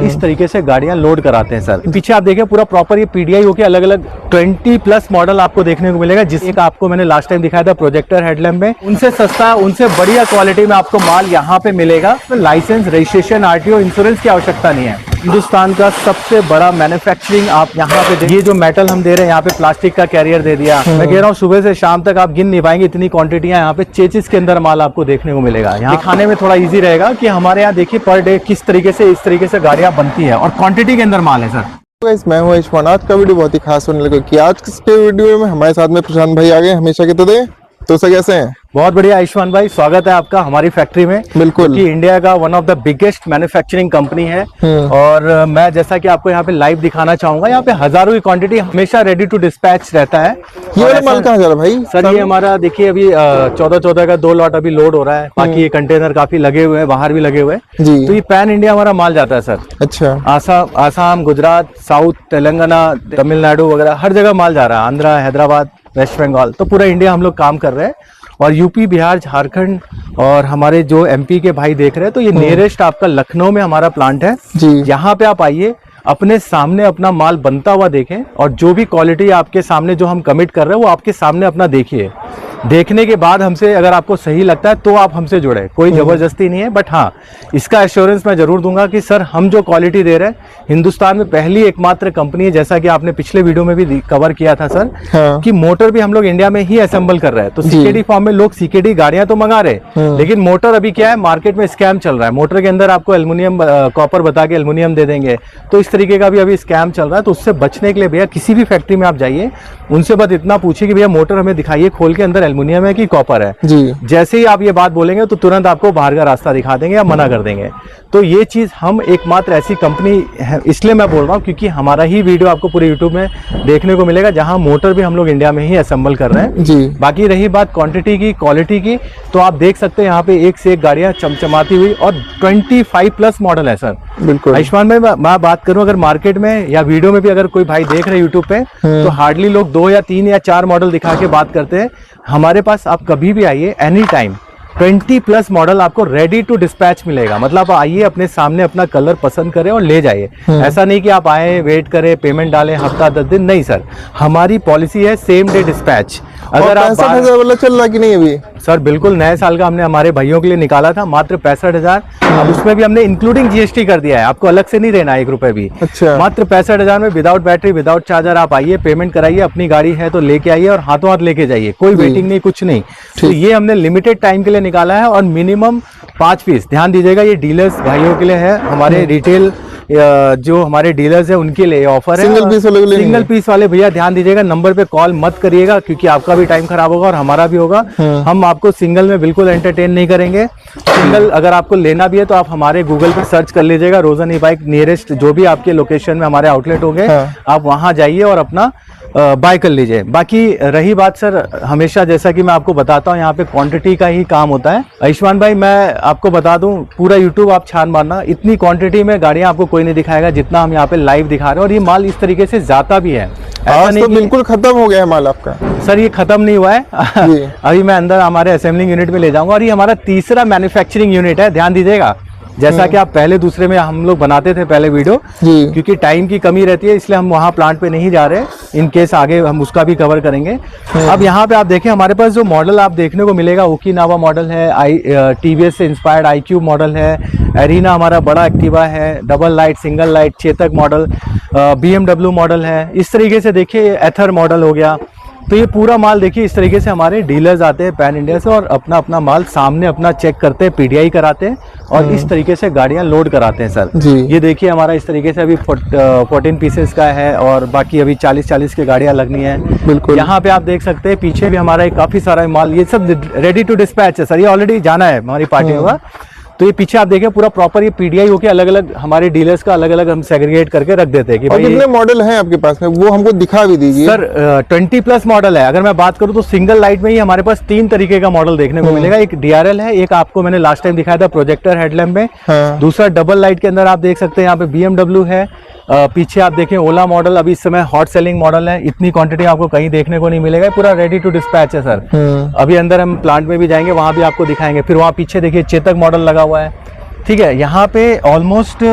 इस तरीके से गाड़ियां लोड कराते हैं सर। पीछे आप देखें पूरा प्रॉपर ये पीडीआई होके अलग अलग 20+ मॉडल आपको देखने को मिलेगा। जिस एक आपको मैंने लास्ट टाइम दिखाया था प्रोजेक्टर हेडलैम्प में, उनसे सस्ता उनसे बढ़िया क्वालिटी में आपको माल यहाँ पे मिलेगा। तो लाइसेंस, रजिस्ट्रेशन, आरटीओ, इंश्योरेंस की आवश्यकता नहीं है। हिंदुस्तान का सबसे बड़ा मैन्युफैक्चरिंग आप यहाँ पे ये जो मेटल हम दे रहे हैं, यहाँ पे प्लास्टिक का कैरियर दे दिया। मैं कह रहा हूँ सुबह से शाम तक आप गिन नहीं पाएंगे, इतनी क्वांटिटियां यहाँ पे चेचिस के अंदर माल आपको देखने को मिलेगा। यहाँ दिखाने में थोड़ा इजी रहेगा कि हमारे यहाँ देखिए पर डे किस तरीके से इस तरीके से गाड़ियां बनती है और क्वांटिटी के अंदर माल है सर। मैं हूँ आयुष्मान। आज का वीडियो बहुत ही खास होने लगा कि आज के वीडियो में हमारे साथ में प्रशांत भाई आ गए हमेशा के तरह। तो सर कैसे हैं? बहुत बढ़िया आयुष्मान भाई, स्वागत है आपका हमारी फैक्ट्री में। बिल्कुल, कि इंडिया का one of the biggest manufacturing company है। और मैं जैसा कि आपको यहाँ पे लाइव दिखाना चाहूंगा, यहाँ पे हजारों की क्वांटिटी हमेशा रेडी टू डिस्पैच रहता है। ये वाला माल कहाँ जा रहा है भाई? सर ये हमारा देखिए अभी 14 का 2 लॉट अभी लोड हो रहा है। बाकी ये कंटेनर काफी लगे हुए हैं, बाहर भी लगे हुए हैं। तो ये पैन इंडिया हमारा माल जाता है सर। अच्छा, आसाम, गुजरात, साउथ, तेलंगाना, तमिलनाडु वगैरह हर जगह माल जा रहा है। आंध्रा, हैदराबाद, वेस्ट बंगाल, तो पूरा इंडिया हम लोग काम कर रहे हैं। और यूपी, बिहार, झारखंड और हमारे जो एमपी के भाई देख रहे हैं, तो ये नियरेस्ट आपका लखनऊ में हमारा प्लांट है जी। यहाँ पे आप आइए, अपने सामने अपना माल बनता हुआ देखें और जो भी क्वालिटी आपके सामने जो हम कमिट कर रहे हैं वो आपके सामने अपना देखिए। देखने के बाद हमसे अगर आपको सही लगता है तो आप हमसे जुड़े, कोई जबरदस्ती नहीं है। बट हाँ, इसका एश्योरेंस मैं जरूर दूंगा कि सर हम जो क्वालिटी दे रहे हैं, हिंदुस्तान में पहली एकमात्र कंपनी है, जैसा कि आपने पिछले वीडियो में भी कवर किया था सर। कि मोटर भी हम लोग इंडिया में ही असेंबल कर रहे हैं। तो सीकेडी फॉर्म में लोग सीकेडी गाड़ियां तो मंगा रहे, लेकिन मोटर अभी क्या है, मार्केट में स्कैम चल रहा है। मोटर के अंदर आपको एल्युमिनियम, कॉपर बता के एल्युमिनियम दे देंगे, तो इस तरीके का भी अभी स्कैम चल रहा है। तो उससे बचने के लिए भैया किसी भी फैक्ट्री में आप जाइए, उनसे बस इतना पूछिए कि भैया मोटर हमें दिखाइए खोल के, अंदर एल्युमिनियम है कि कॉपर है जी। जैसे ही आप ये बात बोलेंगे तो तुरंत आपको बाहर का रास्ता दिखा देंगे या मना कर देंगे। तो ये चीज हम एकमात्र ऐसी कंपनी है, इसलिए मैं बोल रहा हूँ क्योंकि हमारा ही वीडियो आपको पूरे यूट्यूब में देखने को मिलेगा, जहां मोटर भी हम लोग इंडिया में ही असेंबल कर रहे हैं जी। बाकी रही बात क्वांटिटी की, क्वालिटी की, तो आप देख सकते हैं यहाँ पे एक से एक गाड़ियां चमचमाती हुई और 25+ मॉडल है सर। बिल्कुल आयुष्मान भाई, मैं बात करूं अगर मार्केट में या वीडियो में भी अगर कोई भाई देख रहे हैं यूट्यूब पे, तो हार्डली लोग 2 या 3 या 4 मॉडल दिखा के बात करते हैं। हमारे पास आप कभी भी आइए, एनी टाइम 20+ मॉडल आपको रेडी टू डिस्पैच मिलेगा। मतलब आइए, अपने सामने अपना कलर पसंद करें और ले जाइए। ऐसा नहीं कि आप आए, वेट करें, पेमेंट डालें हफ्ता 10 दिन, नहीं सर। हमारी पॉलिसी है सेम डे डिस्पैच। अगर आप 65,000 वाला चल रहा कि नहीं अभी? सर बिल्कुल, नए साल का हमने हमारे भाइयों के लिए निकाला था, मात्र 65,000। अब उसमें भी हमने इंक्लूडिंग जीएसटी कर दिया है, आपको अलग से नहीं देना 1 रुपए भी। अच्छा, मात्र 65,000 में विदाउट बैटरी, विदाउट चार्जर आप आइए, पेमेंट कराइए, अपनी गाड़ी है तो लेके आइए और हाथों हाथ लेके जाइए, कोई वेटिंग नहीं, कुछ नहीं। तो ये हमने लिमिटेड टाइम के लिए निकाला है और मिनिमम 5 पीस। ध्यान दीजिएगा, ये डीलर्स भाइयों के लिए है, हमारे रिटेल जो हमारे डीलर्स है उनके लिए ऑफर है। सिंगल पीस वाले भैया ध्यान दीजिएगा, नंबर पे कॉल मत करिएगा क्योंकि आपका भी टाइम खराब होगा और हमारा भी होगा। हम आपको सिंगल में बिल्कुल एंटरटेन नहीं करेंगे। सिंगल अगर आपको लेना भी है तो आप हमारे गूगल पे सर्च कर लीजिएगा, रोजन ई बाइक, नियरेस्ट जो भी आपके लोकेशन में हमारे आउटलेट होंगे, आप वहां जाइए और अपना बाय कर लीजिए। बाकी रही बात सर, हमेशा जैसा कि मैं आपको बताता हूँ, यहाँ पे क्वांटिटी का ही काम होता है। आयुष्मान भाई, मैं आपको बता दूं, पूरा यूट्यूब आप छान मारना, इतनी क्वांटिटी में गाड़ियां आपको कोई नहीं दिखाएगा जितना हम यहाँ पे लाइव दिखा रहे हैं। और ये माल इस तरीके से जाता भी है, ऐसा नहीं तो बिल्कुल खत्म हो गया है माल आपका। सर ये खत्म नहीं हुआ है अभी मैं अंदर हमारे असेंबलिंग यूनिट में ले जाऊंगा। और ये हमारा तीसरा मैन्युफैक्चरिंग यूनिट है, ध्यान दीजिएगा। जैसा कि आप पहले दूसरे में हम लोग बनाते थे पहले वीडियो, क्योंकि टाइम की कमी रहती है इसलिए हम वहाँ प्लांट पे नहीं जा रहे। इन केस आगे हम उसका भी कवर करेंगे। अब यहाँ पे आप देखें, हमारे पास जो मॉडल आप देखने को मिलेगा, ओकिनावा मॉडल है, टीवीएस से इंस्पायर्ड iQube मॉडल है, एरिना हमारा बड़ा एक्टिवा है, double light, single light, Chetak model, BMW model है। इस तरीके से देखिए, एथर मॉडल हो गया। तो ये पूरा माल देखिए, इस तरीके से हमारे डीलर्स आते हैं पैन इंडिया से और अपना अपना माल सामने अपना चेक करते हैं, पीडीआई कराते हैं और इस तरीके से गाड़ियां लोड कराते हैं सर जी। ये देखिए हमारा इस तरीके से अभी 14 पीसेस का है और बाकी अभी 40 की गाड़ियां लगनी है। बिल्कुल, यहाँ पे आप देख सकते हैं पीछे भी हमारा काफी सारा माल, ये सब रेडी टू डिस्पैच है सर। ये ऑलरेडी जाना है हमारी पार्टी होगा। तो ये पीछे आप देखें पूरा प्रॉपर ये पीडीआई होके अलग अलग हमारे डीलर्स का अलग अलग हम सेग्रीगेट करके रख देते हैं कि भाई कितने मॉडल हैं आपके पास में, वो हमको दिखा भी दीजिए सर। 20+ मॉडल है। अगर मैं बात करूं तो सिंगल लाइट में ही हमारे पास 3 तरीके का मॉडल देखने को मिलेगा। एक DRL है, एक आपको मैंने लास्ट टाइम दिखाया था प्रोजेक्टर हेडलैम्प में, दूसरा डबल लाइट के अंदर आप देख सकते हैं यहाँ पे BMW है। पीछे आप देखें ओला मॉडल अभी इस समय हॉट सेलिंग मॉडल है। इतनी क्वांटिटी आपको कहीं देखने को नहीं मिलेगा, पूरा रेडी टू डिस्पैच है सर। अभी अंदर हम प्लांट में भी जाएंगे, वहां भी आपको दिखाएंगे। फिर वहां पीछे देखिए चेतक मॉडल लगा हुआ है, ठीक है। यहाँ पे ऑलमोस्ट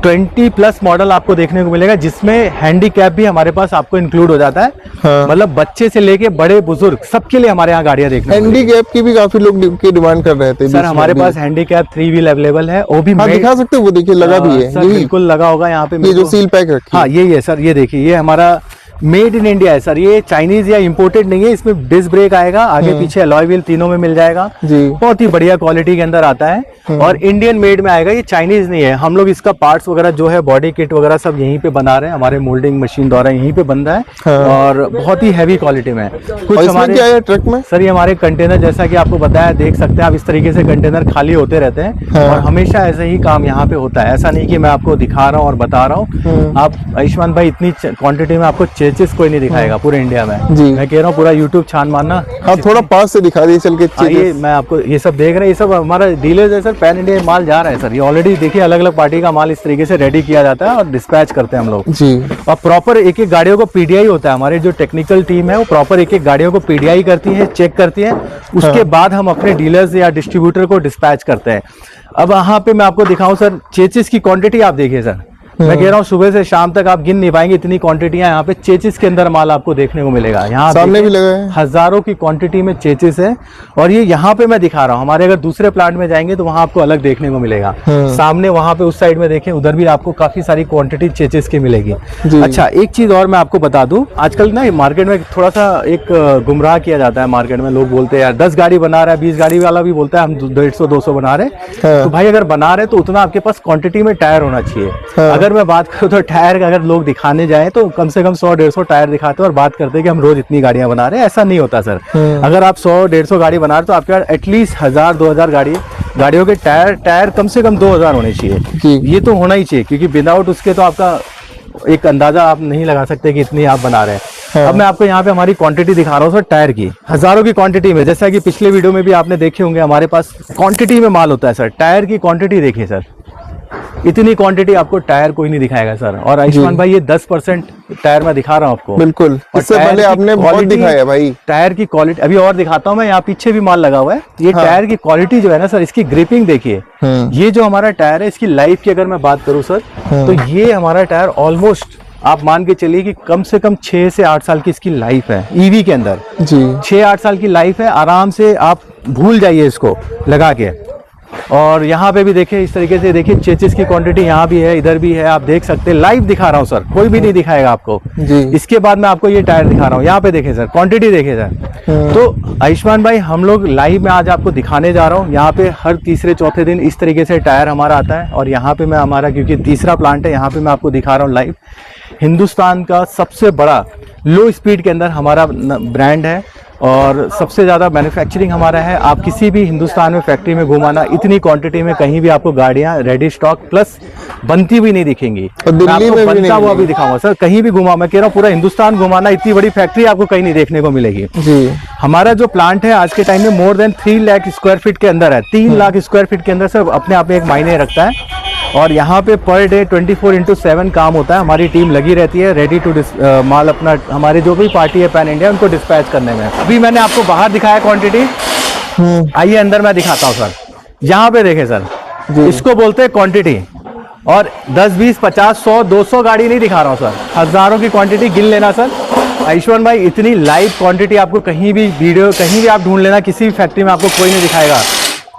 20+ मॉडल आपको देखने को मिलेगा, जिसमें हैंडीकैप भी हमारे पास आपको इंक्लूड हो जाता है। हाँ। मतलब बच्चे से लेके बड़े बुजुर्ग सबके लिए हमारे यहाँ गाड़ियाँ देखने को मिलेगी। हैंडीकैप की भी काफी लोग की डिमांड कर रहे थे सर हमारे पास हैंडीकैप 3 व्हील अवेलेबल है, वो भी हाँ made- दिखा सकते हो, वो देखिए लगा भी है सर यही, बिल्कुल लगा होगा यहाँ पे ये मेरे जो को। सील पैक रखी हाँ यही है सर, ये देखिए ये हमारा मेड इन इंडिया है सर, ये चाइनीज या इंपोर्टेड नहीं है। इसमें डिस्क ब्रेक आएगा, आगे पीछे अलॉय व्हील तीनों में मिल जाएगा जी। बहुत ही बढ़िया क्वालिटी के अंदर आता है और इंडियन मेड में आएगा, ये चाइनीज नहीं है। हम लोग इसका पार्ट्स वगैरह जो है बॉडी किट वगैरह सब यहीं पे बना रहे हैं, हमारे मोल्डिंग मशीन द्वारा यहीं पे बन रहा है। हाँ। और बहुत ही हैवी क्वालिटी में है। और कुछ इसमें हमारे क्या है ट्रक में? सर ये हमारे कंटेनर जैसा कि आपको बताया, देख सकते हैं आप, इस तरीके से कंटेनर खाली होते रहते हैं हाँ। और हमेशा ऐसे ही काम यहाँ पे होता है। ऐसा नहीं कि मैं आपको दिखा रहा हूँ और बता रहा हूँ। आप आयुष्मान भाई इतनी क्वांटिटी में आपको चेचिस कोई नहीं दिखाएगा पूरे इंडिया में। जी। मैं कह रहा हूँ पूरा यूट्यूब छान मारना। आप थोड़ा पास से दिखा दिए चल के। ये मैं आपको ये सब देख रहे हैं, ये सब हमारा डीलर है सर, पैन इंडिया माल जा रहा है सर। ये ऑलरेडी देखिए अलग अलग पार्टी का माल इस तरीके से रेडी किया जाता है और डिस्पैच करते हैं हम लोग। जी। और प्रॉपर एक एक गाड़ियों को पीडीआई होता है, हमारे जो टेक्निकल टीम है वो प्रॉपर एक एक गाड़ियों को पीडीआई करती है, चेक करती है, उसके बाद हम अपने डीलर्स या डिस्ट्रीब्यूटर को डिस्पैच करते हैं। अब यहाँ पे मैं आपको दिखाऊं सर, चेचिस की क्वांटिटी आप देखिए सर, मैं कह रहा हूँ सुबह से शाम तक आप गिन नहीं पाएंगे इतनी क्वांटिटियां यहाँ पे चेचिस के अंदर माल आपको देखने को मिलेगा। यहाँ सामने भी लगा है, हजारों की क्वांटिटी में चेचिस है और ये यहाँ पे मैं दिखा रहा हूँ। हमारे अगर दूसरे प्लांट में जाएंगे तो वहाँ आपको अलग देखने को मिलेगा। सामने वहाँ पे उस साइड में देखें, उधर भी आपको काफी सारी क्वांटिटी चेचिस की मिलेगी। अच्छा एक चीज और मैं आपको बता दूं, आजकल ना मार्केट में थोड़ा सा एक गुमराह किया जाता है मार्केट में। लोग बोलते हैं यार 10 गाड़ी बना रहा है, 20 गाड़ी वाला भी बोलता है हम 150-200 बना रहे हैं। तो भाई अगर बना रहे तो उतना आपके पास क्वांटिटी में टायर होना चाहिए। अगर मैं बात करूँ तो टायर का अगर लोग दिखाने जाए तो कम से कम 100-150 टायर दिखाते हैं और बात करते हैं कि हम रोज इतनी गाड़ियां बना रहे हैं। ऐसा नहीं होता सर। अगर आप 100-150 गाड़ी बना रहे तो आपके पास एटलीस्ट 1000-2000 गाड़ियों के टायर कम से कम 2000 होने चाहिए। ये तो होना ही चाहिए, क्योंकि विदाउट उसके तो आपका एक अंदाजा आप नहीं लगा सकते कि इतनी आप बना रहे हैं। अब मैं आपको यहाँ पे हमारी क्वांटिटी दिखा रहा हूँ सर, टायर की हजारों की क्वांटिटी में। जैसा कि पिछले वीडियो में भी आपने देखे होंगे, हमारे पास क्वांटिटी में माल होता है सर। टायर की क्वांटिटी देखिए सर, इतनी क्वांटिटी आपको टायर कोई नहीं दिखाएगा सर। और आयुष्मान भाई ये 10% टायर मैं दिखा रहा हूँ आपको। बिल्कुल, इससे पहले आपने बहुत दिखाया भाई। टायर की क्वालिटी अभी और दिखाता हूँ मैं, यहाँ पीछे भी माल लगा हुआ है। ये टायर की क्वालिटी जो है ना सर, इसकी ग्रिपिंग देखिए। ये जो हमारा टायर है, इसकी लाइफ की अगर मैं बात करूँ सर, तो ये हमारा टायर ऑलमोस्ट आप मान के चलिए कि कम से कम 6 से 8 साल की इसकी लाइफ है ईवी के अंदर जी। 6-8 साल की लाइफ है, आराम से आप भूल जाइए इसको लगा के। और यहाँ पे भी देखिए इस तरीके से, देखिए चेचिस की क्वांटिटी यहाँ भी है, इधर भी है, आप देख सकते हैं। लाइव दिखा रहा हूँ सर, कोई भी नहीं दिखाएगा आपको जी। इसके बाद मैं आपको ये टायर दिखा रहा हूँ, यहाँ पे देखें सर, क्वांटिटी देखें सर। तो आयुष्मान भाई हम लोग लाइव में आज आपको दिखाने जा रहा हूँ। यहाँ पे हर तीसरे चौथे दिन इस तरीके से टायर हमारा आता है। और यहाँ पे मैं हमारा, क्योंकि तीसरा प्लांट है, यहाँ पे मैं आपको दिखा रहा हूँ लाइव। हिंदुस्तान का सबसे बड़ा लो स्पीड के अंदर हमारा ब्रांड है और सबसे ज़्यादा मैन्युफैक्चरिंग हमारा है। आप किसी भी हिंदुस्तान में फैक्ट्री में घुमाना, इतनी क्वांटिटी में कहीं भी आपको गाड़ियां रेडी स्टॉक प्लस बनती भी नहीं दिखेंगी। और दिल्ली मैं आपको में भी बनता नहीं हुआ भी दिखाऊंगा सर, कहीं भी घुमा, मैं कह रहा हूँ पूरा हिंदुस्तान घुमाना, इतनी बड़ी फैक्ट्री आपको कहीं नहीं देखने को मिलेगी जी। हमारा जो प्लांट है आज के टाइम में more than 3 lakh square feet के अंदर है। 3 लाख स्क्वायर फीट के अंदर सर अपने आप में एक मायने रखता है। और यहाँ पे पर डे 24/7 काम होता है। हमारी टीम लगी रहती है रेडी टू माल अपना, हमारी जो भी पार्टी है पैन इंडिया, उनको डिस्पैच करने में। अभी मैंने आपको बाहर दिखाया क्वांटिटी, आइए अंदर मैं दिखाता हूँ सर। यहाँ पे देखें सर, इसको बोलते हैं क्वांटिटी। और 10, 20, 50, 100, 200 गाड़ी नहीं दिखा रहा हूँ सर, हजारों की क्वांटिटी गिन लेना सर। आयुष्मान भाई इतनी लाइव क्वांटिटी आपको कहीं भी वीडियो, कहीं भी आप ढूंढ लेना, किसी भी फैक्ट्री में आपको कोई नहीं दिखाएगा।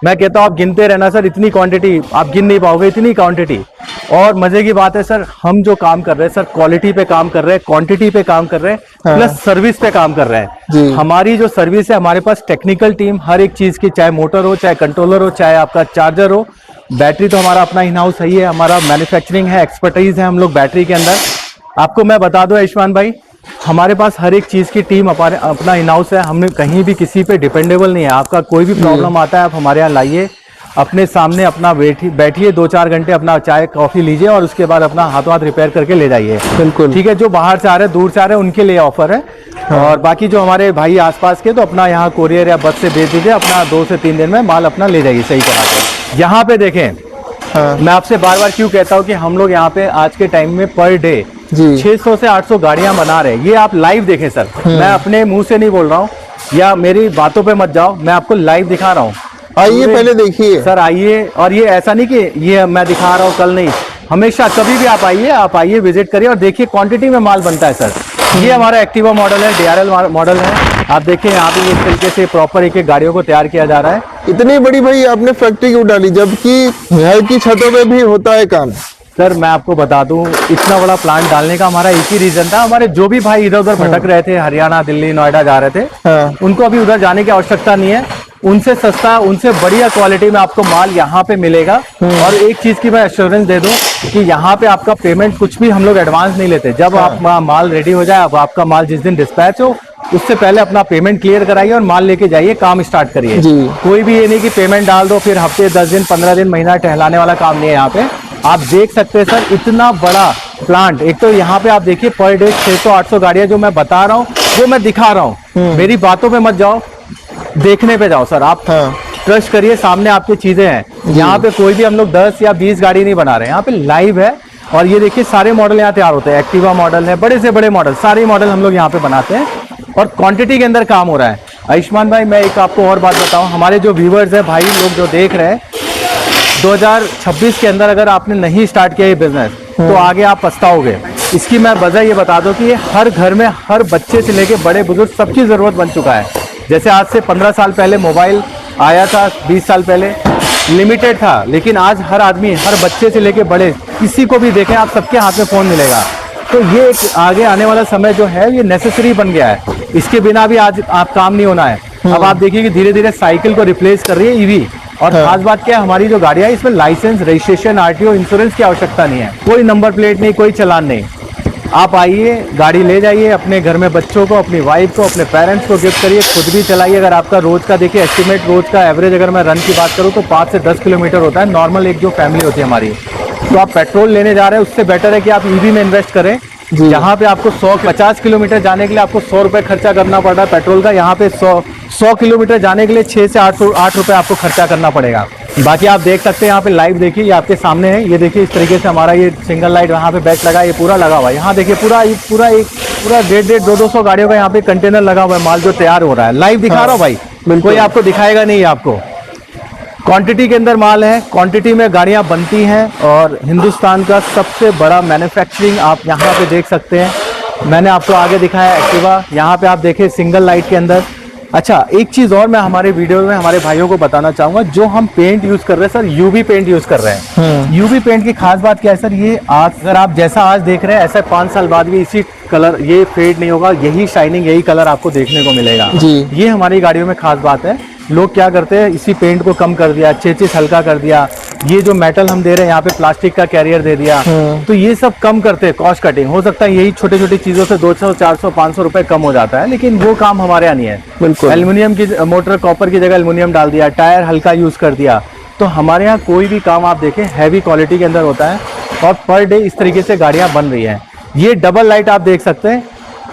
मैं कहता हूँ आप गिनते रहना सर, इतनी क्वांटिटी आप गिन नहीं पाओगे, इतनी क्वांटिटी। और मजे की बात है सर, हम जो काम कर रहे हैं सर, क्वालिटी पे काम कर रहे हैं, क्वांटिटी पे काम कर रहे हैं, प्लस सर्विस पे काम कर रहे हैं। हमारी जो सर्विस है, हमारे पास टेक्निकल टीम हर एक चीज की, चाहे मोटर हो, चाहे कंट्रोलर हो, चाहे आपका चार्जर हो, बैटरी तो हमारा अपना इन हाउस ही है, हमारा मैन्युफैक्चरिंग है, एक्सपर्टीज है हम लोग बैटरी के अंदर। आपको मैं बता दूं आयुष्मान भाई, हमारे पास हर एक चीज की टीम अपना इन हाउस है। हमने कहीं भी किसी पे डिपेंडेबल नहीं है। आपका कोई भी प्रॉब्लम आता है, आप हमारे यहाँ लाइए, अपने सामने अपना बैठिए 2-4 घंटे, अपना चाय कॉफी लीजिए और उसके बाद अपना हाथों हाथ रिपेयर करके ले जाइए। बिल्कुल ठीक है। जो बाहर से आ रहे हैं, दूर से आ रहे हैं, उनके लिए ऑफर है। और बाकी जो हमारे भाई आसपास के, तो अपना यहाँ कोरियर या बस से भेज दीजिए, अपना 2 से 3 दिन में माल अपना ले जाइए सही करा के। यहाँ पे देखें, मैं आपसे बार बार क्यों कहता हूँ कि हम लोग यहाँ पे आज के टाइम में पर डे 600 से 800 गाड़ियां बना रहे हैं। ये आप लाइव देखें सर, मैं अपने मुंह से नहीं बोल रहा हूँ या मेरी बातों पे मत जाओ, मैं आपको लाइव दिखा रहा हूँ। आइए पहले देखिए सर, आइए। और ये ऐसा नहीं कि ये मैं दिखा रहा हूँ कल नहीं, हमेशा कभी भी आप आइए विजिट करिए और देखिए क्वांटिटी में माल बनता है सर। ये हमारा एक्टिवा मॉडल है, DRL मॉडल है। आप देखिए यहाँ पे इस तरीके से प्रॉपर एक एक गाड़ियों को तैयार किया जा रहा है। इतनी बड़ी भाई आपने फैक्ट्री क्यों डाली, जबकि घर की छतों पे भी होता है काम? सर मैं आपको बता दूं, इतना बड़ा प्लांट डालने का हमारा एक ही रीजन था। हमारे जो भी भाई इधर उधर भटक रहे थे, हरियाणा, दिल्ली, नोएडा जा रहे थे, हाँ। उनको अभी उधर जाने की आवश्यकता नहीं है। उनसे सस्ता, उनसे बढ़िया क्वालिटी में आपको माल यहाँ पे मिलेगा। और एक चीज की मैं एश्योरेंस दे दूं कि यहाँ पे आपका पेमेंट कुछ भी हम लोग एडवांस नहीं लेते। जब आप माल रेडी हो जाए, अब आपका माल जिस दिन डिस्पैच हो उससे पहले अपना पेमेंट क्लियर कराइए और माल लेके जाइए, काम स्टार्ट करिए। कोई भी ये नहीं कि पेमेंट डाल दो फिर हफ्ते 10 दिन 15 दिन महीना टहलाने वाला काम नहीं है यहाँ पे। आप देख सकते हैं सर, इतना बड़ा प्लांट। एक तो यहाँ पे आप देखिए पर डे 600-800 गाड़ियां जो मैं बता रहा हूँ वो मैं दिखा रहा हूँ। मेरी बातों पे मत जाओ, देखने पे जाओ सर। आप ट्रस्ट करिए, सामने आपकी चीजें हैं। यहाँ पे कोई भी हम लोग 10 या 20 गाड़ी नहीं बना रहे हैं, यहाँ पे लाइव है। और ये देखिए सारे मॉडल यहाँ तैयार होते हैं। एक्टिवा मॉडल है, बड़े से बड़े मॉडल, सारे मॉडल हम लोग यहाँ पे बनाते हैं और क्वांटिटी के अंदर काम हो रहा है। आयुष्मान भाई मैं एक आपको और बात बताऊं, हमारे जो व्यूवर्स है, भाई लोग जो देख रहे हैं, 2026 के अंदर अगर आपने नहीं स्टार्ट किया ये बिजनेस तो आगे आप पछताओगे। इसकी मैं वजह ये बता दूं कि ये हर घर में हर बच्चे से लेके बड़े बुजुर्ग सबकी जरूरत बन चुका है। जैसे आज से 15 साल पहले मोबाइल आया था, 20 साल पहले लिमिटेड था, लेकिन आज हर आदमी, हर बच्चे से लेके बड़े, किसी को भी देखें आप, सबके हाथ में फोन मिलेगा। तो ये एक आगे आने वाला समय जो है ये नेसेसरी बन गया है। इसके बिना भी आज आप काम नहीं होना है। अब आप देखिए कि धीरे धीरे साइकिल को रिप्लेस कर रही है ईवी। और खास बात क्या है, हमारी जो गाड़ियां है इसमें लाइसेंस, रजिस्ट्रेशन, RTO, इंश्योरेंस की आवश्यकता नहीं है। कोई नंबर प्लेट नहीं, कोई चालान नहीं। आप आइए, गाड़ी ले जाइए, अपने घर में बच्चों को, अपनी वाइफ को, अपने पेरेंट्स को गिफ्ट करिए, खुद भी चलाइए। अगर आपका रोज का देखिए एस्टिमेट, रोज का एवरेज अगर मैं रन की बात करूँ तो 5 से 10 किलोमीटर होता है नॉर्मल एक जो फैमिली होती है हमारी। तो आप पेट्रोल लेने जा रहे हैं, उससे बेटर है कि आप ईवी में इन्वेस्ट करें। जहाँ पे आपको 150 किलोमीटर जाने के लिए आपको 100 रुपए खर्चा करना पड़ रहा है पेट्रोल का, यहाँ पे 100 किलोमीटर जाने के लिए 6 से 8 रुपए आपको खर्चा करना पड़ेगा। बाकी आप देख सकते हैं यहाँ पे लाइव देखिए, ये आपके सामने है। ये देखिए इस तरीके से हमारा ये सिंगल लाइट वहाँ पे बैच लगा, ये पूरा लगा हुआ है। यहाँ देखिए पूरा 150-200 गाड़ियों का यहाँ पे कंटेनर लगा हुआ है, माल जो तैयार हो रहा है। लाइव दिखा रहा हूँ भाई, कोई आपको दिखाएगा नहीं। आपको क्वांटिटी के अंदर माल है, क्वांटिटी में गाड़ियां बनती हैं और हिंदुस्तान का सबसे बड़ा मैन्युफैक्चरिंग आप यहाँ पे देख सकते हैं। मैंने आपको आगे दिखाया एक्टिवा, यहाँ पे आप देखें सिंगल लाइट के अंदर। अच्छा, एक चीज और मैं हमारे वीडियो में हमारे भाइयों को बताना चाहूंगा, जो हम पेंट यूज कर रहे हैं सर, यूवी पेंट यूज कर रहे हैं। यूवी पेंट की खास बात क्या है सर, ये आज अगर आप जैसा आज देख रहे हैं ऐसा 5 साल बाद भी इसी कलर, ये फेड नहीं होगा, यही शाइनिंग, यही कलर आपको देखने को मिलेगा। ये हमारी गाड़ियों में खास बात है। लोग क्या करते हैं, इसी पेंट को कम कर दिया, चेचिस हल्का कर दिया। ये जो मेटल हम दे रहे हैं यहाँ पे प्लास्टिक का कैरियर दे दिया, तो ये सब कम करते हैं, कॉस्ट कटिंग। हो सकता है यही छोटी छोटी चीजों से 200, 400, 500 रुपए कम हो जाता है, लेकिन वो काम हमारे यहाँ नहीं है। बिल्कुल, एल्युमिनियम की मोटर, कॉपर की जगह एल्युमिनियम डाल दिया, टायर हल्का यूज कर दिया। तो हमारे यहाँ कोई भी काम आप देखें हैवी क्वालिटी के अंदर होता है और पर डे इस तरीके से गाड़ियाँ बन रही है। ये डबल लाइट आप देख सकते हैं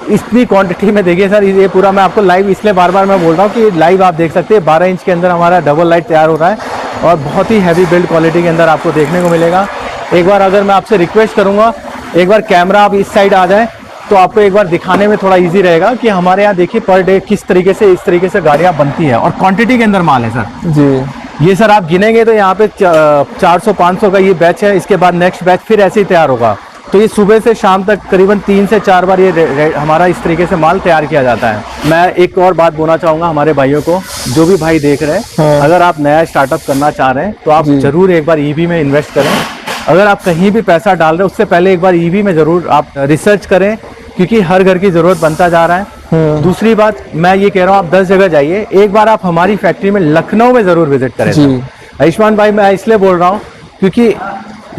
इतनी क्वांटिटी में। देखिए सर, ये पूरा मैं आपको लाइव इसलिए बार बार मैं बोल रहा हूँ कि लाइव आप देख सकते हैं 12 इंच के अंदर हमारा डबल लाइट तैयार हो रहा है और बहुत ही हैवी बिल्ड क्वालिटी के अंदर आपको देखने को मिलेगा। एक बार अगर मैं आपसे रिक्वेस्ट करूंगा, एक बार कैमरा आप इस साइड आ जाए तो आपको एक बार दिखाने में थोड़ा इजी रहेगा कि हमारे यहाँ देखिए पर डे किस तरीके से, इस तरीके से गाड़ियाँ बनती है और क्वांटिटी के अंदर माल है सर जी। ये सर आप गिनेंगे तो यहाँ पे 400-500 का ये बैच है, इसके बाद नेक्स्ट बैच फिर ऐसे ही तैयार होगा। तो ये सुबह से शाम तक करीबन 3 से 4 बार ये हमारा इस तरीके से माल तैयार किया जाता है। मैं एक और बात बोलना चाहूंगा हमारे भाइयों को, जो भी भाई देख रहे हैं, अगर आप नया स्टार्टअप करना चाह रहे हैं तो आप जरूर एक बार ईवी में इन्वेस्ट करें। अगर आप कहीं भी पैसा डाल रहे हैं उससे पहले एक बार ईवी में जरूर आप रिसर्च करें, क्योंकि हर घर की जरूरत बनता जा रहा है। दूसरी बात मैं ये कह रहा हूँ, आप 10 जगह जाइए, एक बार आप हमारी फैक्ट्री में लखनऊ में जरूर विजिट करें। आयुष्मान भाई मैं इसलिए बोल रहा हूँ क्योंकि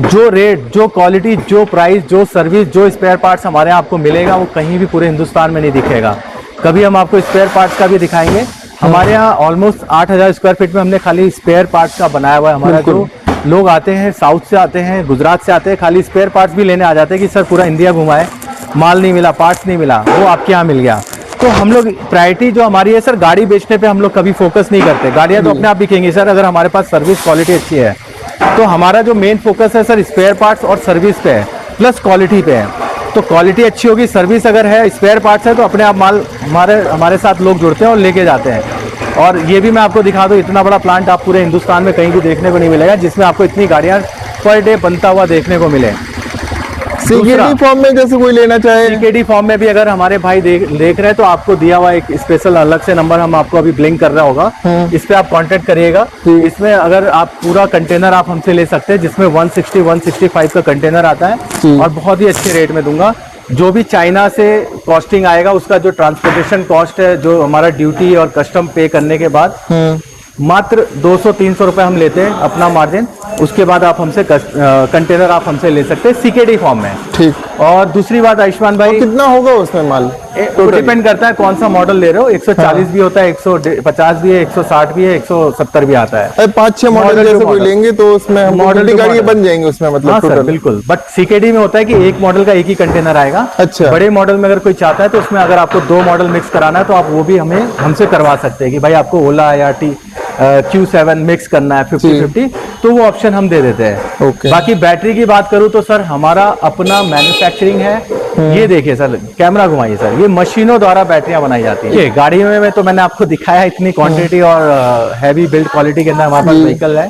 जो रेट, जो क्वालिटी, जो प्राइस, जो सर्विस, जो स्पेयर पार्ट्स हमारे यहाँ आपको मिलेगा वो कहीं भी पूरे हिंदुस्तान में नहीं दिखेगा। कभी हम आपको स्पेयर पार्ट्स का भी दिखाएंगे। हमारे यहाँ ऑलमोस्ट 8000 स्क्वायर फीट में हमने खाली स्पेयर पार्ट्स का बनाया हुआ है। हमारा जो लोग आते हैं, साउथ से आते हैं, गुजरात से आते हैं, खाली स्पेयर पार्ट्स भी लेने आ जाते हैं कि सर पूरा इंडिया घुमाए, माल नहीं मिला, पार्ट्स नहीं मिला, वो आपके यहाँ मिल गया। तो हम लोग प्रायोरिटी जो हमारी है सर, गाड़ी बेचने पे हम लोग कभी फोकस नहीं करते। गाड़ियाँ तो अपने आप बिकेंगी सर, अगर हमारे पास सर्विस क्वालिटी अच्छी है। तो हमारा जो मेन फोकस है सर स्पेयर पार्ट्स और सर्विस पे है, प्लस क्वालिटी पे है। तो क्वालिटी अच्छी होगी, सर्विस अगर है, स्पेयर पार्ट्स है, तो अपने आप माल हमारे साथ लोग जुड़ते हैं और लेके जाते हैं। और ये भी मैं आपको दिखा दूँ, इतना बड़ा प्लांट आप पूरे हिंदुस्तान में कहीं भी देखने को नहीं मिलेगा जिसमें आपको इतनी गाड़ियाँ पर डे बनता हुआ देखने को मिले। सीकेडी फॉर्म में जैसे कोई लेना चाहे, सीकेडी फॉर्म में भी अगर हमारे भाई देख रहे हैं तो आपको दिया हुआ एक स्पेशल अलग से नंबर हम आपको अभी ब्लिंक कर रहा होगा, इस पे आप कांटेक्ट करिएगा। इसमें अगर आप पूरा कंटेनर आप हमसे ले सकते हैं, जिसमें 160-165 का कंटेनर आता है और बहुत ही अच्छे रेट में दूंगा। जो भी चाइना से कॉस्टिंग आएगा उसका जो ट्रांसपोर्टेशन कॉस्ट है, जो हमारा ड्यूटी और कस्टम पे करने के बाद मात्र 200-300 रुपए हम लेते हैं अपना मार्जिन। उसके बाद आप हमसे कंटेनर आप हमसे ले सकते हैं सीकेडी फॉर्म में। ठीक। और दूसरी बात आयुष्मान भाई, कितना होगा उसमें माल? तो डिपेंड करता है कौन सा मॉडल ले रहे हो। 140 भी होता है, 150 भी है, 160 भी है, 170 भी आता है। 5-6 मॉडल जैसे कोई लेंगे तो उसमें मॉडल गाड़ी बन जाएंगे उसमें, मतलब हाँ सर बिल्कुल। बट सीकेडी में होता है कि एक मॉडल का एक ही कंटेनर आएगा। अच्छा। बड़े मॉडल में अगर कोई चाहता है तो उसमें अगर आपको 2 मॉडल मिक्स कराना है तो आप वो भी हमसे करवा सकते हैं कि भाई आपको ओला या Q7 मिक्स करना है 50-50, तो वो ऑप्शन हम दे देते हैं। बाकी बैटरी की बात करूं तो सर हमारा अपना मैन्युफैक्चरिंग है। ये देखिए सर, कैमरा घुमाइए सर, ये मशीनों द्वारा बैटरियां बनाई जाती है। ये गाड़ियों में तो मैंने आपको दिखाया इतनी क्वांटिटी और हैवी बिल्ड क्वालिटी के अंदर हमारे पास व्हीकल है।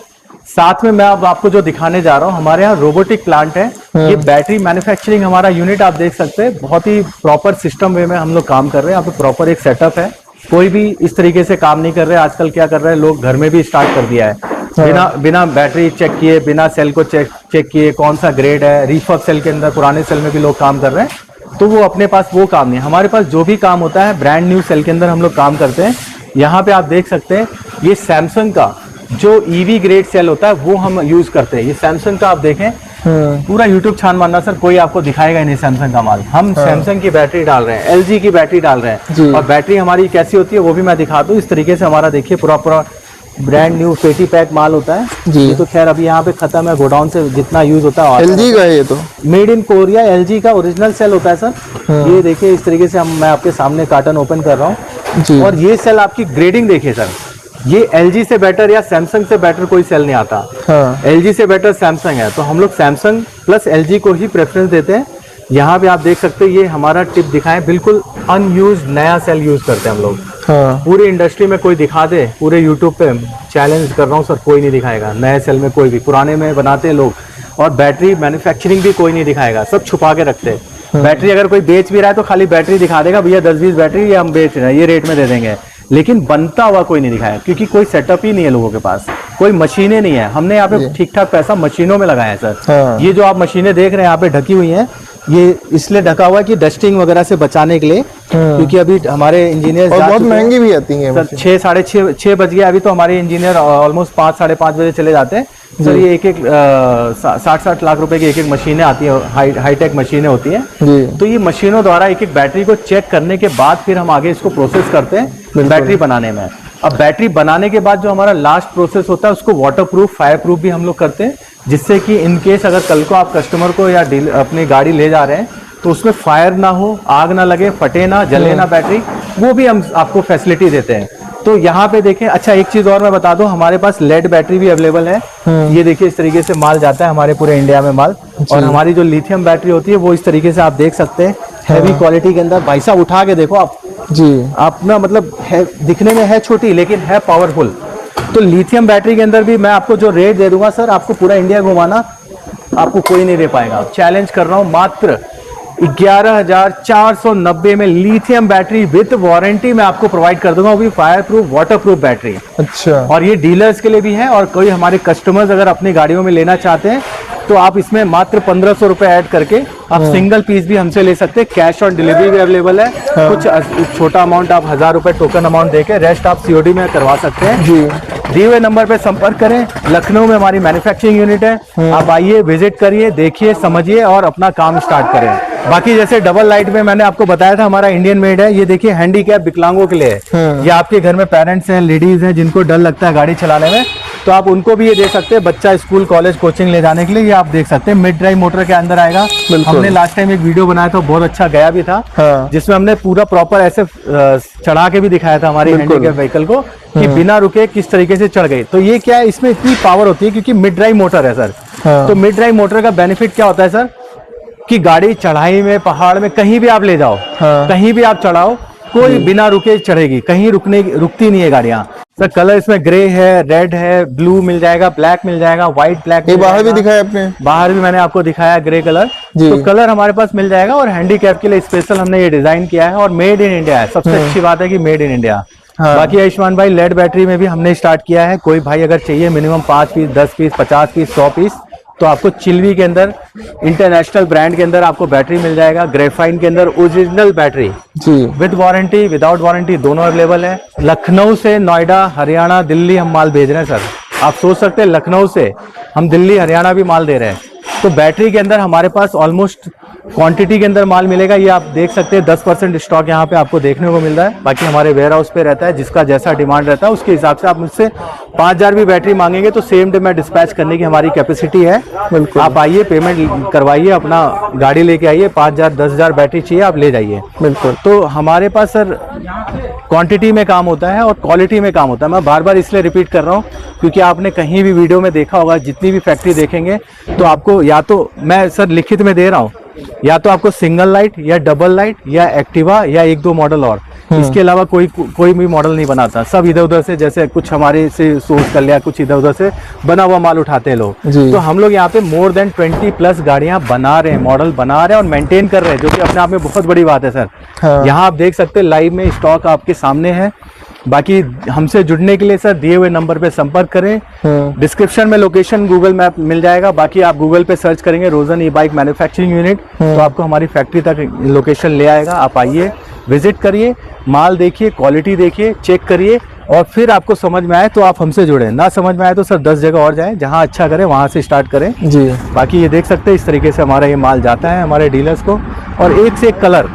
साथ में मैं अब आपको जो दिखाने जा रहा हूँ, हमारे यहाँ रोबोटिक प्लांट है। ये बैटरी मैन्युफैक्चरिंग हमारा यूनिट आप देख सकते हैं, बहुत ही प्रॉपर सिस्टम वे में हम लोग काम कर रहे हैं। यहाँ पे प्रॉपर एक सेटअप है, कोई भी इस तरीके से काम नहीं कर रहे। आजकल क्या कर रहे हैं लोग, घर में भी स्टार्ट कर दिया है, बिना बैटरी चेक किए, बिना सेल को चेक किए कौन सा ग्रेड है। रिफर्ब सेल के अंदर पुराने सेल में भी लोग काम कर रहे हैं, तो वो अपने पास वो काम नहीं है। हमारे पास जो भी काम होता है ब्रांड न्यू सेल के अंदर हम लोग काम करते हैं। यहाँ पे आप देख सकते हैं ये सैमसंग का जो ईवी ग्रेड सेल होता है वो हम यूज करते हैं। ये सैमसंग का आप देखें, पूरा यूट्यूब छान मारना सर, कोई आपको दिखाएगा ही नहीं सैमसंग का माल। हम सैमसंग की बैटरी डाल रहे हैं, एलजी की बैटरी डाल रहे हैं। और बैटरी हमारी कैसी होती है वो भी मैं दिखा दूं। इस तरीके से हमारा देखिए पूरा ब्रांड न्यू पेटी पैक माल होता है। ये तो खैर अभी यहाँ पे खत्म है, गोडाउन से जितना यूज होता है। एलजी का है ये, तो मेड इन कोरिया एलजी का ओरिजिनल सेल होता है सर। ये देखिए इस तरीके से मैं आपके सामने कार्टन ओपन कर रहा हूँ। और ये सेल आपकी ग्रेडिंग देखिए सर, ये एलजी से बेटर या सैमसंग से बेटर कोई सेल नहीं आता। एलजी से बेटर सैमसंग है, तो हम लोग सैमसंग प्लस एलजी को ही प्रेफरेंस देते हैं। यहाँ पे आप देख सकते हैं, ये हमारा टिप दिखाएं, बिल्कुल अनयूज्ड नया सेल यूज करते हैं हम लोग। पूरी इंडस्ट्री में कोई दिखा दे, पूरे यूट्यूब पे चैलेंज कर रहा हूँ सर, कोई नहीं दिखाएगा नए सेल में, कोई भी। पुराने में बनाते हैं लोग, और बैटरी मैन्युफैक्चरिंग भी कोई नहीं दिखाएगा, सब छुपा के रखते हैं। बैटरी अगर कोई बेच भी रहा है तो खाली बैटरी दिखा देगा, भैया 10-20 बैटरी ये हम बेच रहे हैं, ये रेट में दे देंगे, लेकिन बनता हुआ कोई नहीं दिखाया, क्योंकि कोई सेटअप ही नहीं है लोगों के पास, कोई मशीनें नहीं है। हमने यहाँ पे ठीक ठाक पैसा मशीनों में लगाया है सर। ये जो आप मशीनें देख रहे हैं यहाँ पे ढकी हुई हैं, ये इसलिए ढका हुआ है कि डस्टिंग वगैरह से बचाने के लिए, क्योंकि अभी हमारे इंजीनियर बहुत महंगी भी आती हैं सर। 6-6:30 बज गया अभी, तो हमारे इंजीनियर ऑलमोस्ट 5-5:30 बजे चले जाते हैं सर। ये एक 60-60 लाख रुपए की एक मशीनें आती है, हाईटेक मशीनें होती हैं। तो ये मशीनों द्वारा एक बैटरी को चेक करने के बाद फिर हम आगे इसको प्रोसेस करते हैं बैटरी बनाने में। अब बैटरी बनाने के बाद जो हमारा लास्ट प्रोसेस होता है उसको वाटर प्रूफ, फायर प्रूफ भी हम लोग करते हैं, जिससे कि इन केस अगर कल को आप कस्टमर को या अपनी गाड़ी ले जा रहे हैं तो उसमें फायर ना हो, आग ना लगे, फटे ना, जले ना बैटरी, वो भी हम आपको फैसिलिटी देते हैं। तो यहाँ पे देखें, अच्छा एक चीज और मैं बता दूं, हमारे पास लेड बैटरी भी अवेलेबल है। ये देखिए इस तरीके से माल जाता है हमारे पूरे इंडिया में माल। और हमारी जो लिथियम बैटरी होती है वो इस तरीके से आप देख सकते हैं, हैवी क्वालिटी के अंदर। भाई साहब उठा के देखो आप आप ना, मतलब है, दिखने में है छोटी लेकिन है पावरफुल। तो लिथियम बैटरी के अंदर भी मैं आपको जो रेट दे दूंगा सर, आपको पूरा इंडिया घुमाना आपको कोई नहीं दे पाएगा। चैलेंज कर रहा हूँ, मात्र 11,490 में लिथियम बैटरी विद वारंटी मैं आपको प्रोवाइड कर दूंगा, वो भी fire proof, water proof battery. अच्छा। और ये डीलर्स के लिए भी है, और कोई हमारे कस्टमर्स अगर अपनी गाड़ियों में लेना चाहते हैं तो आप इसमें मात्र 1500 रुपए ऐड करके आप सिंगल पीस भी हमसे ले सकते हैं। कैश ऑन डिलीवरी भी अवेलेबल है। कुछ छोटा अमाउंट आप 1000 रुपए टोकन अमाउंट देके, रेस्ट आप सीओडी में करवा सकते हैं। दिए हुए नंबर पे संपर्क करें। लखनऊ में हमारी मैन्युफैक्चरिंग यूनिट है, आप आइए, विजिट करिए, देखिए, समझिए और अपना काम स्टार्ट करें। बाकी जैसे डबल लाइट में मैंने आपको बताया था हमारा इंडियन मेड है, ये देखिए हैंडीकैप विकलांगों के लिए है। ये आपके घर में पेरेंट्स हैं, लेडीज हैं जिनको डर लगता है गाड़ी चलाने में, तो आप उनको भी ये दे सकते हैं। बच्चा स्कूल कॉलेज कोचिंग ले जाने के लिए ये आप देख सकते हैं। मिड ड्राइव मोटर के अंदर आएगा। हमने लास्ट टाइम एक वीडियो बनाया था, बहुत अच्छा गया भी था, जिसमें हमने पूरा प्रॉपर ऐसे चढ़ा के भी दिखाया था हमारी हैंडीकैप व्हीकल को, कि बिना रुके किस तरीके से चढ़ गई। तो ये क्या है, इसमें इतनी पावर होती है क्योंकि मिड ड्राइव मोटर है सर। तो मिड ड्राइव मोटर का बेनिफिट क्या होता है सर, कि गाड़ी चढ़ाई में, पहाड़ में, कहीं भी आप ले जाओ, कहीं भी आप चढ़ाओ, कोई बिना रुके चढ़ेगी, कहीं रुकती नहीं है गाड़ियां। सर कलर इसमें ग्रे है, रेड है, ब्लू मिल जाएगा, ब्लैक मिल जाएगा, व्हाइट ब्लैक ये मिल बाहर भी जाएगा। दिखाया आपने? बाहर भी मैंने आपको दिखाया ग्रे कलर। जी। तो कलर हमारे पास मिल जाएगा और हैंडीकैप के लिए स्पेशल हमने ये डिजाइन किया है और मेड इन इंडिया है। सबसे अच्छी बात है कि मेड इन इंडिया। हाँ। बाकी आयुष्मान भाई लेड बैटरी में भी हमने स्टार्ट किया है। कोई भाई अगर चाहिए minimum 5 piece, 10 piece, 50 piece, 100 piece, तो आपको चिल्वी के अंदर इंटरनेशनल ब्रांड के अंदर आपको बैटरी मिल जाएगा। ग्रेफाइन के अंदर ओरिजिनल बैटरी जी। विद वारंटी, विदाउट वारंटी दोनों अवेलेबल है। लखनऊ से नोएडा, हरियाणा, दिल्ली हम माल भेज रहे हैं सर। आप सोच सकते हैं लखनऊ से हम दिल्ली, हरियाणा भी माल दे रहे हैं। तो बैटरी के अंदर हमारे पास ऑलमोस्ट क्वांटिटी के अंदर माल मिलेगा। ये आप देख सकते हैं 10% स्टॉक यहाँ पे आपको देखने को मिल रहा है। बाकी हमारे वेयर हाउस पे रहता है, जिसका जैसा डिमांड रहता है उसके हिसाब से आप मुझसे 5000 भी बैटरी मांगेंगे तो सेम डे में डिस्पैच करने की हमारी कैपेसिटी है। बिल्कुल। आप आइए, पेमेंट करवाइए, अपना गाड़ी लेके आइए। 5000, 10,000 बैटरी चाहिए आप ले जाइए। बिल्कुल। तो हमारे पास सर क्वांटिटी में काम होता है और क्वालिटी में काम होता है। मैं बार बार इसलिए रिपीट कर रहा हूँ क्योंकि आपने कहीं भी वीडियो में देखा होगा, जितनी भी फैक्ट्री देखेंगे तो आपको या तो मैं सर लिखित में दे रहा हूँ, या तो आपको सिंगल लाइट या डबल लाइट या एक्टिवा या 1-2 मॉडल और इसके अलावा कोई भी मॉडल नहीं बनाता। सब इधर उधर से, जैसे कुछ हमारे से सोर्स कर लिया, कुछ इधर उधर से बना हुआ माल उठाते हैं लोग। जी। तो हम लोग यहाँ पे मोर देन 20+ गाड़ियां बना रहे हैं, मॉडल बना रहे हैं और मेंटेन कर रहे हैं, जो कि अपने आप में बहुत बड़ी बात है सर। हाँ। यहाँ आप देख सकते हैं लाइव में स्टॉक आपके सामने है। बाकी हमसे जुड़ने के लिए सर दिए हुए नंबर पे संपर्क करें। डिस्क्रिप्शन में लोकेशन गूगल मैप मिल जाएगा। बाकी आप गूगल पे सर्च करेंगे रोजन ई बाइक मैन्युफैक्चरिंग यूनिट, तो आपको हमारी फैक्ट्री तक लोकेशन ले आएगा। आप आइए, विजिट करिए, माल देखिए, क्वालिटी देखिए, चेक करिए और फिर आपको समझ में आए तो आप हमसे जुड़े। ना समझ में आए तो सर 10 जगह और जाएं, जहां अच्छा करें वहां से स्टार्ट करें। जी। बाकी ये देख सकते हैं इस तरीके से हमारा ये माल जाता है हमारे डीलर्स को। और एक से एक कलर,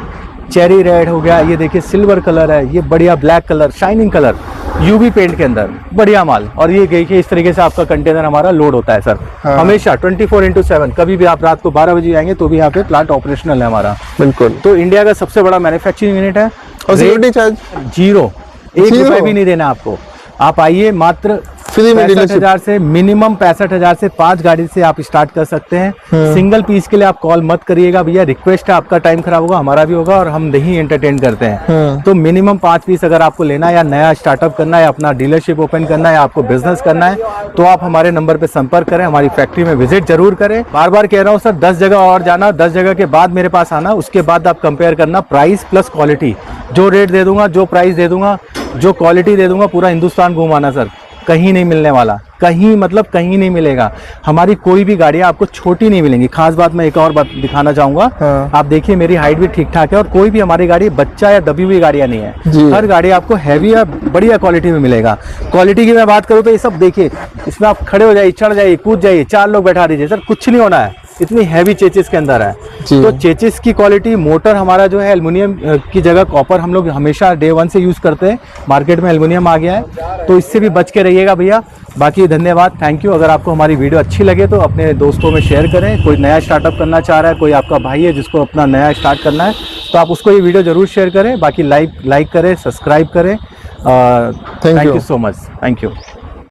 चेरी रेड हो गया, ये देखिए सिल्वर कलर है, ये बढ़िया black colour, shining colour, UV paint के अंदर बढ़िया माल। और ये देखिए इस तरीके से आपका कंटेनर हमारा लोड होता है सर। हाँ। हमेशा 24/7, कभी भी आप रात को 12 बजे आएंगे तो भी यहाँ पे प्लांट ऑपरेशनल है हमारा। बिल्कुल। तो इंडिया का सबसे बड़ा मैन्युफैक्चरिंग यूनिट है। और सिक्योरिटी चार्ज 0, 1 0? रुपए भी नहीं देना आपको। आप आइए, मात्र फ्री में डीलरशिप। 65,000 से, मिनिमम 65,000 से 5 गाड़ी से आप स्टार्ट कर सकते हैं। सिंगल पीस के लिए आप कॉल मत करिएगा भैया, रिक्वेस्ट है, आपका टाइम खराब होगा, हमारा भी होगा और हम नहीं एंटरटेन करते हैं। तो मिनिमम 5 पीस अगर आपको लेना है या नया स्टार्टअप करना है या अपना डीलरशिप ओपन करना है या आपको बिजनेस करना है तो आप हमारे नंबर पे संपर्क करें, हमारी फैक्ट्री में विजिट जरूर करें। बार बार कह रहा हूँ सर, 10 जगह और जाना, 10 जगह के बाद मेरे पास आना, उसके बाद आप कंपेयर करना प्राइस प्लस क्वालिटी। जो रेट दे दूंगा, जो प्राइस दे दूंगा, जो क्वालिटी दे दूंगा, पूरा हिंदुस्तान घुमाना सर, कहीं नहीं मिलने वाला। कहीं मतलब कहीं नहीं मिलेगा। हमारी कोई भी गाड़ियां आपको छोटी नहीं मिलेंगी। खास बात मैं एक और बात दिखाना चाहूंगा। हाँ। आप देखिए मेरी हाइट भी ठीक ठाक है और कोई भी हमारी गाड़ी बच्चा या दबी हुई गाड़ियां नहीं जी। है। हर गाड़ी आपको हैवी या बढ़िया क्वालिटी में मिलेगा। क्वालिटी की मैं बात करूँ तो ये सब देखिए, इसमें आप खड़े हो जाइए, चढ़ जाइए, कूद जाइए, 4 लोग बैठा दीजिए सर, कुछ नहीं होना है। इतनी हैवी चेचिस के अंदर है। जी। तो चेचिस की क्वालिटी, मोटर हमारा जो है एल्युमिनियम की जगह कॉपर हम लोग हमेशा डे 1 से यूज करते हैं। मार्केट में एल्युमिनियम आ गया है तो इससे भी बच के रहिएगा भैया। बाकी धन्यवाद, थैंक यू। अगर आपको हमारी वीडियो अच्छी लगे तो अपने दोस्तों में शेयर करें। कोई नया स्टार्टअप करना चाह रहा है, कोई आपका भाई है जिसको अपना नया स्टार्ट करना है, तो आप उसको ये वीडियो जरूर शेयर करें। बाकी लाइक करें, सब्सक्राइब करें। Thank you so much, thank you.